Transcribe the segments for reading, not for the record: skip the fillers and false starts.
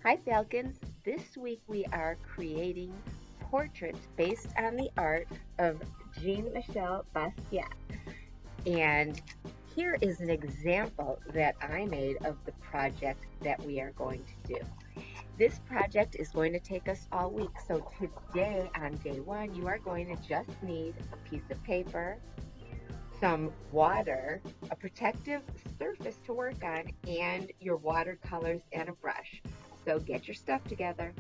Hi Falcons! This week we are creating portraits based on the art of Jean-Michel Basquiat. And here is an example that I made of the project that we are going to do. This project is going to take us all week. So today on day one, you are going to just need a piece of paper, some water, a protective surface to work on, and your watercolors and a brush. So get your stuff together.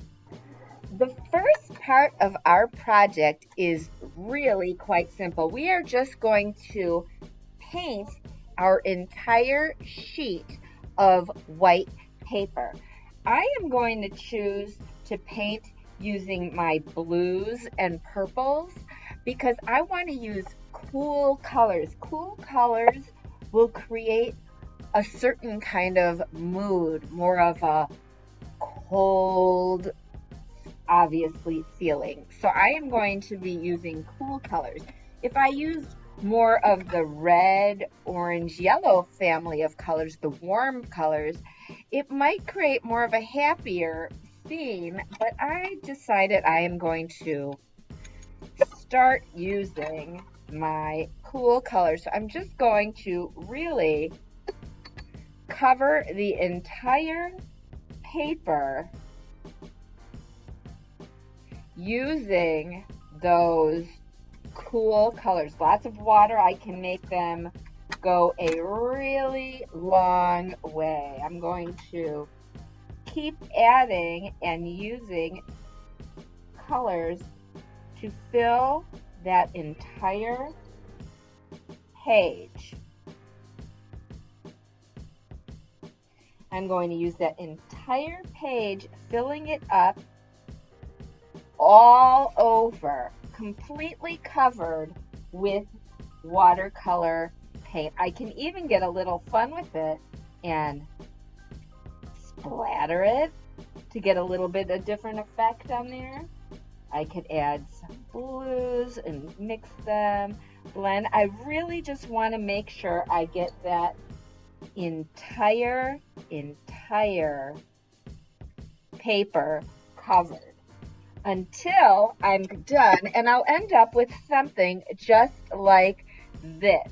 The first part of our project is really quite simple. We are just going to paint our entire sheet of white paper. I am going to choose to paint using my blues and purples because I want to use cool colors. Cool colors will create a certain kind of mood, more of a cold, obviously feeling. So I am going to be using cool colors. If I used more of the red, orange, yellow family of colors, the warm colors, it might create more of a happier scene, but I decided I am going to start using my cool colors. So I'm just going to really cover the entire paper using those cool colors. Lots of water. I can make them go a really long way. I'm going to keep adding and using colors to fill that entire page. I'm going to use that entire page, filling it up all over, completely covered with watercolor paint. I can even get a little fun with it and splatter it to get a little bit of different effect on there. I could add some blues and mix them, blend. I really just want to make sure I get that entire paper covered until I'm done, and I'll end up with something just like this.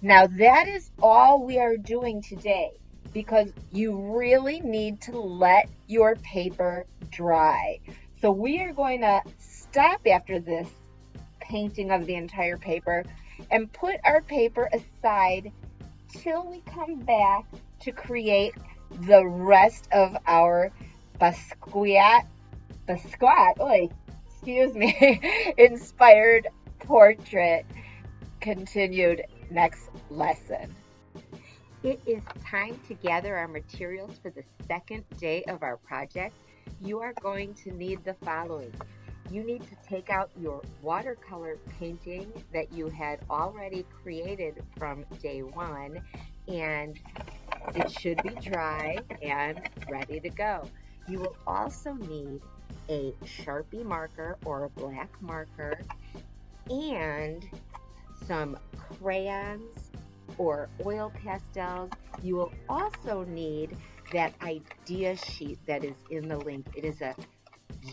Now that is all we are doing today because you really need to let your paper dry. So we are going to stop after this painting of the entire paper and put our paper aside till we come back to create the rest of our Basquiat, excuse me, inspired portrait continued next lesson. It is time to gather our materials for the second day of our project. You are going to need the following. You need to take out your watercolor painting that you had already created from day one, and it should be dry and ready to go. You will also need a Sharpie marker or a black marker and some crayons or oil pastels. You will also need that idea sheet that is in the link. It is a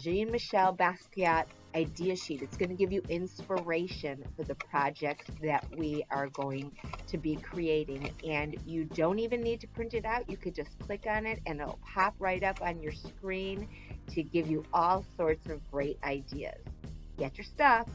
Jean-Michel Basquiat idea sheet. It's going to give you inspiration for the project that we are going to be creating. And you don't even need to print it out. You could just click on it and it'll pop right up on your screen to give you all sorts of great ideas. Get your stuff.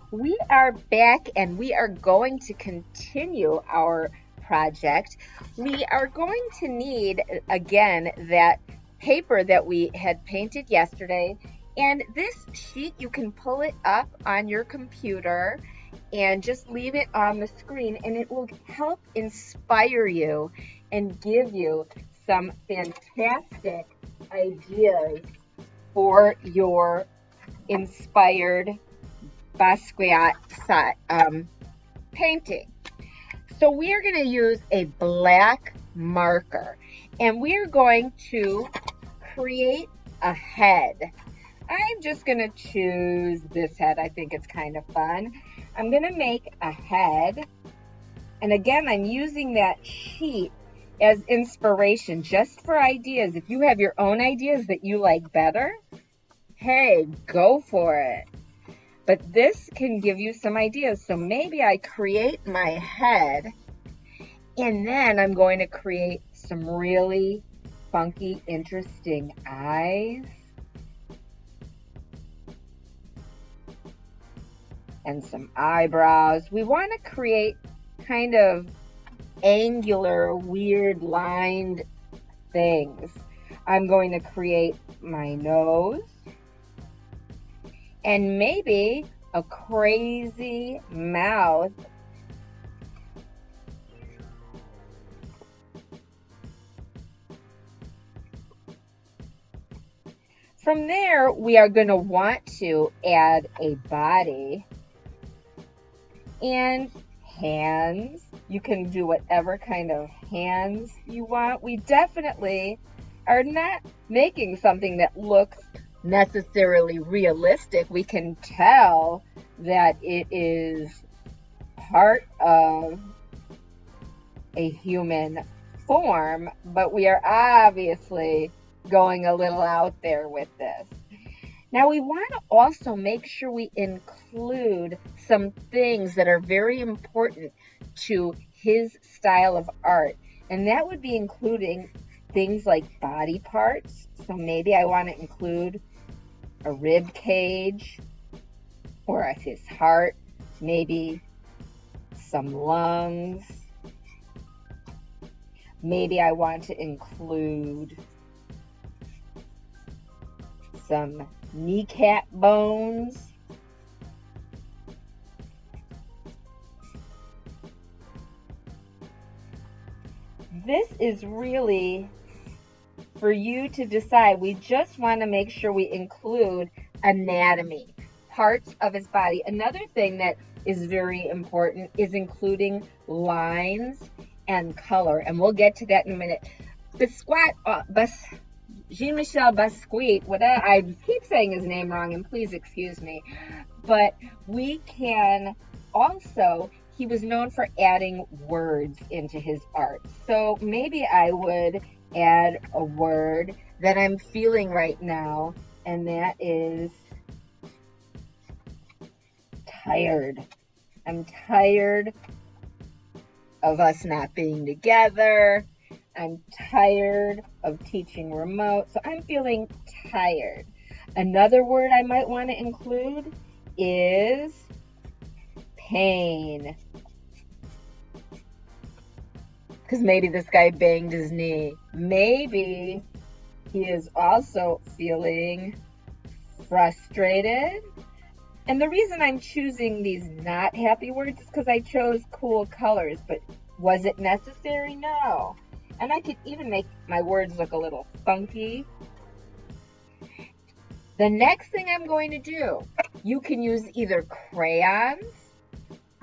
We are back and we are going to continue our project. We are going to need, again, that paper that we had painted yesterday. And this sheet, you can pull it up on your computer and just leave it on the screen, and it will help inspire you and give you some fantastic ideas for your inspired Basquiat painting. So we are going to use a black marker and we're going to create a head. I'm just going to choose this head. I think it's kind of fun. I'm going to make a head. And again, I'm using that sheet as inspiration, just for ideas. If you have your own ideas that you like better, hey, go for it. But this can give you some ideas. So maybe I create my head, and then I'm going to create some really funky, interesting eyes and some eyebrows. We want to create kind of angular, weird, lined things. I'm going to create my nose and maybe a crazy mouth. From there, we are going to want to add a body and hands. You can do whatever kind of hands you want. We definitely are not making something that looks necessarily realistic. We can tell that it is part of a human form, but we are obviously going a little out there with this. Now we want to also make sure we include some things that are very important to his style of art. And that would be including things like body parts. So maybe I want to include a rib cage or his heart, maybe some lungs. Maybe I want to include some kneecap bones. This is really for you to decide. We just want to make sure we include anatomy, parts of his body. Another thing that is very important is including lines and color, and we'll get to that in a minute. Jean-Michel Basquiat, whatever, I keep saying his name wrong, and please excuse me, but we can also, he was known for adding words into his art. So maybe I would add a word that I'm feeling right now, and that is tired. I'm tired of us not being together. I'm tired of teaching remote. So I'm feeling tired. Another word I might want to include is pain. Because maybe this guy banged his knee. Maybe he is also feeling frustrated. And the reason I'm choosing these not happy words is because I chose cool colors. But was it necessary? No. And I could even make my words look a little funky. The next thing I'm going to do, you can use either crayons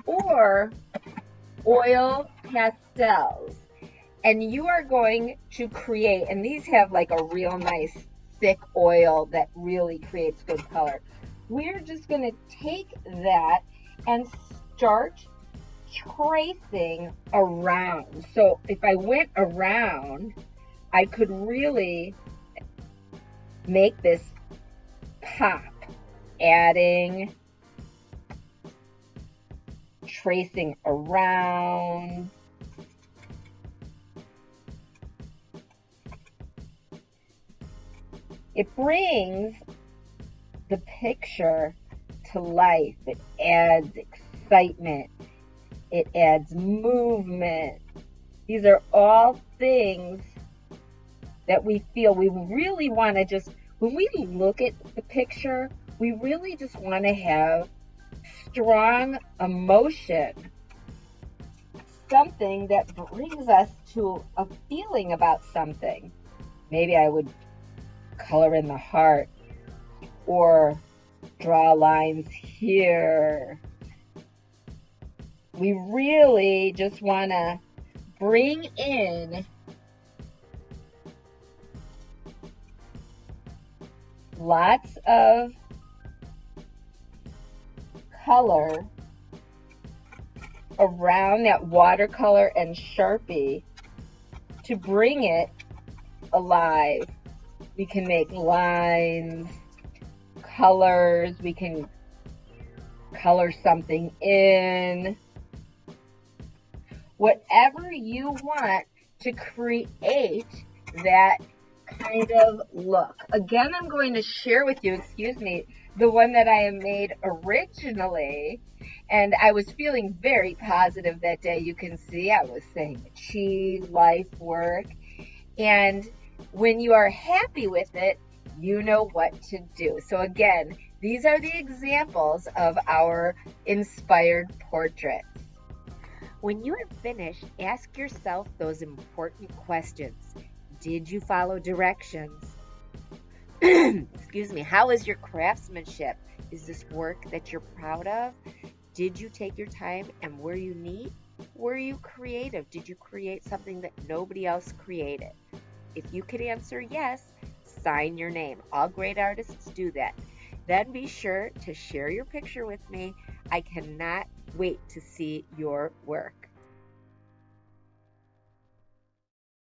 or oil pastels. And you are going to create, and these have like a real nice thick oil that really creates good color. We're just going to take that and start tracing around. So if I went around, I could really make this pop, adding, tracing around. It brings the picture to life. It adds excitement. It adds movement. These are all things that we feel. We really want to just, when we look at the picture, we really just want to have strong emotion. Something that brings us to a feeling about something. Maybe I would color in the heart or draw lines here. We really just want to bring in lots of color around that watercolor and Sharpie to bring it alive. We can make lines, colors, we can color something in, whatever you want to create that kind of look. Again, I'm going to share with you, excuse me, the one that I made originally. And I was feeling very positive that day. You can see I was saying achieve, life, work. And when you are happy with it, you know what to do. So again, these are the examples of our inspired portraits. When you are finished, ask yourself those important questions. Did you follow directions? Excuse me. How is your craftsmanship? Is this work that you're proud of? Did you take your time and were you neat? Were you creative? Did you create something that nobody else created? If you could answer yes, sign your name. All great artists do that. Then be sure to share your picture with me. I cannot wait to see your work.